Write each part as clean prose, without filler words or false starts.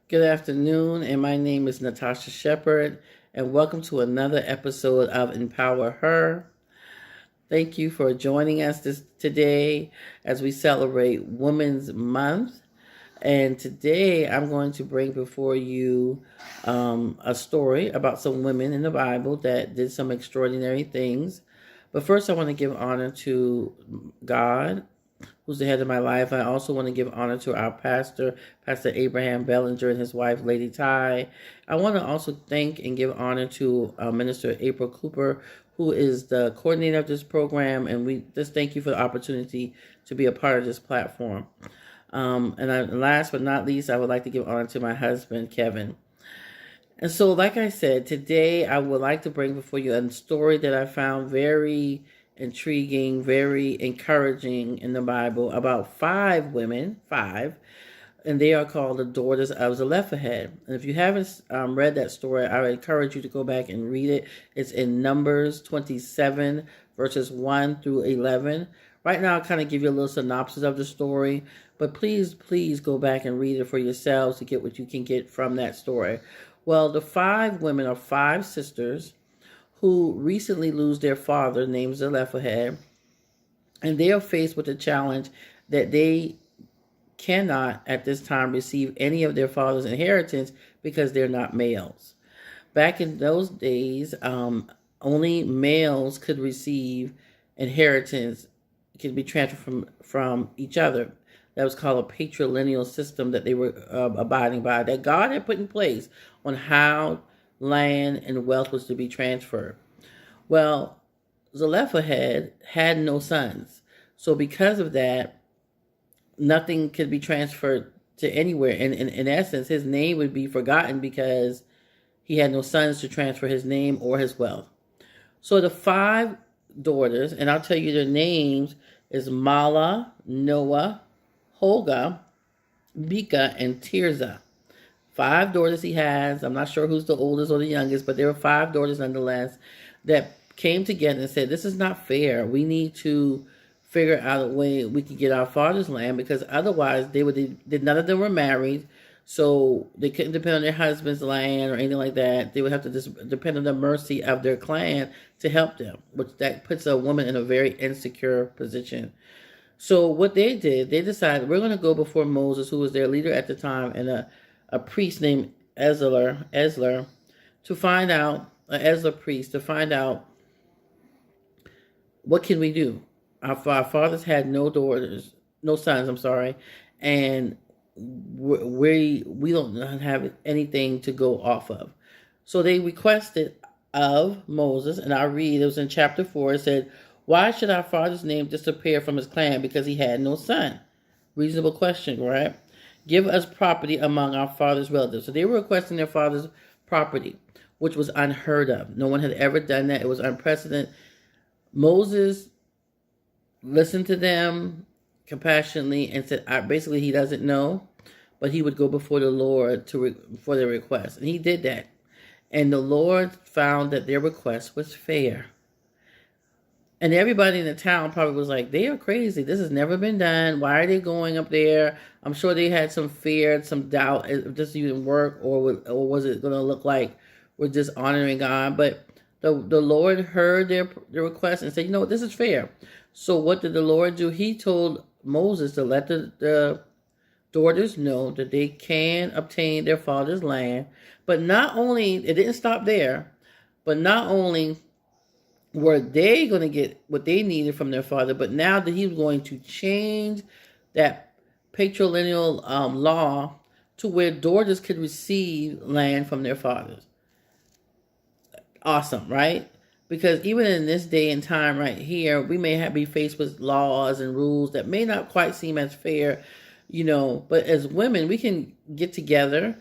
Good afternoon, and my name is Natasha Sheppard, and welcome to another episode of Empower Her. Thank you for joining us today as we celebrate Women's Month. And today I'm going to bring before you a story about some women in the Bible that did some extraordinary things. But first, I want to give honor to God, who's the head of my life. I also want to give honor to our pastor, Pastor Abraham Bellinger, and his wife, Lady Ty. I want to also thank and give honor to Minister April Cooper, who is the coordinator of this program, and we just thank you for the opportunity to be a part of this platform. Last but not least, I would like to give honor to my husband, Kevin. And so, like I said, today I would like to bring before you a story that I found very intriguing, very encouraging in the Bible about five women, and they are called the daughters of Zelophehad. And if you haven't read that story, I would encourage you to go back and read it. It's in Numbers 27, verses 1 through 11. Right now, I'll kind of give you a little synopsis of the story, but please go back and read it for yourselves to get what you can get from that story. Well, the five women are five sisters who recently lose their father, named Zelophehad, and they are faced with a challenge that they cannot at this time receive any of their father's inheritance because they're not males. Back in those days, only males could receive inheritance, could be transferred from each other. That was called a patrilineal system that they were abiding by, that God had put in place on how land and wealth was to be transferred. Well, Zelophehad had no sons. So because of that, nothing could be transferred to anywhere. And in essence, his name would be forgotten because he had no sons to transfer his name or his wealth. So the five daughters, and I'll tell you their names, is Mala, Noah, Holga, Bika, and Tirzah. Five daughters he has. I'm not sure who's the oldest or the youngest, but there were five daughters nonetheless that came together and said, this is not fair. We need to figure out a way we can get our father's land, because otherwise none of them were married, so they couldn't depend on their husband's land or anything like that. They would have to just depend on the mercy of their clan to help them, which that puts a woman in a very insecure position. So what they did, they decided, we're going to go before Moses, who was their leader at the time, and a priest named Ezler, to find out, an Ezler priest, to find out what can we do. Our fathers had no sons, and we don't have anything to go off of. So they requested of Moses, and I read, it was in chapter 4, it said, why should our father's name disappear from his clan because he had no son? Reasonable question, right? Give us property among our father's relatives. So they were requesting their father's property, which was unheard of. No one had ever done that. It was unprecedented. Moses listened to them compassionately and said, basically, he doesn't know, but he would go before the Lord for their request. And he did that. And the Lord found that their request was fair. And everybody in the town probably was like, they are crazy. This has never been done. Why are they going up there? I'm sure they had some fear, some doubt if this even work, or was it going to look like we're just honoring God? But the Lord heard their request and said, you know what, this is fair. So what did the Lord do? He told Moses to let the daughters know that they can obtain their father's land. But not only, it didn't stop there, but not only were they going to get what they needed from their father, but now that he was going to change that patrilineal law to where daughters could receive land from their fathers. Awesome, right? Because even in this day and time right here, we may be faced with laws and rules that may not quite seem as fair, but as women, we can get together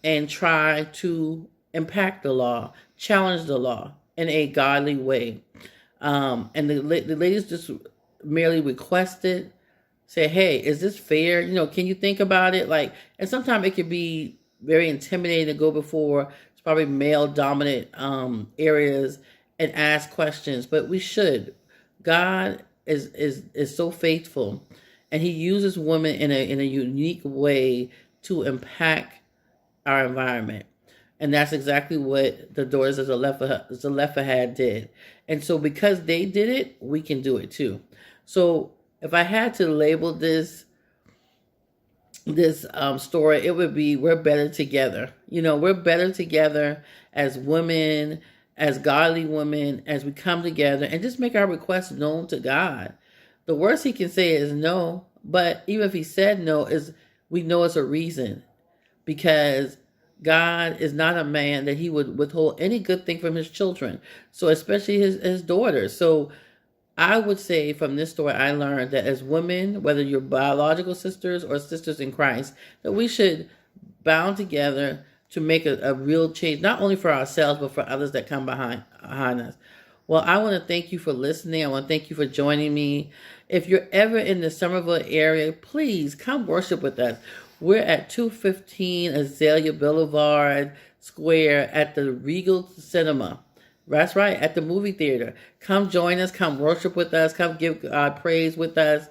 and try to impact the law, challenge the law in a godly way. And the ladies just merely requested, say, hey, is this fair? Can you think about it? And sometimes it could be very intimidating to go before, it's probably male dominant areas and ask questions, but we should. God is so faithful, and he uses women in a unique way to impact our environment. And that's exactly what the Daughters of Zelophehad did. And so because they did it, we can do it too. So if I had to label this story, it would be we're better together. We're better together as women, as godly women, as we come together and just make our requests known to God. The worst he can say is no, but even if he said no, we know it's a reason, because God is not a man that he would withhold any good thing from his children. So especially his daughters. So I would say from this story, I learned that as women, whether you're biological sisters or sisters in Christ, that we should bound together to make a real change, not only for ourselves, but for others that come behind us. Well, I want to thank you for listening. I want to thank you for joining me. If you're ever in the Somerville area, please come worship with us. We're at 215 Azalea Boulevard Square at the Regal Cinema. That's right, at the movie theater. Come join us. Come worship with us. Come give God praise with us.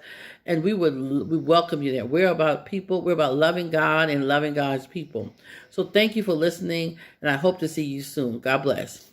And we welcome you there. We're about people. We're about loving God and loving God's people. So thank you for listening, and I hope to see you soon. God bless.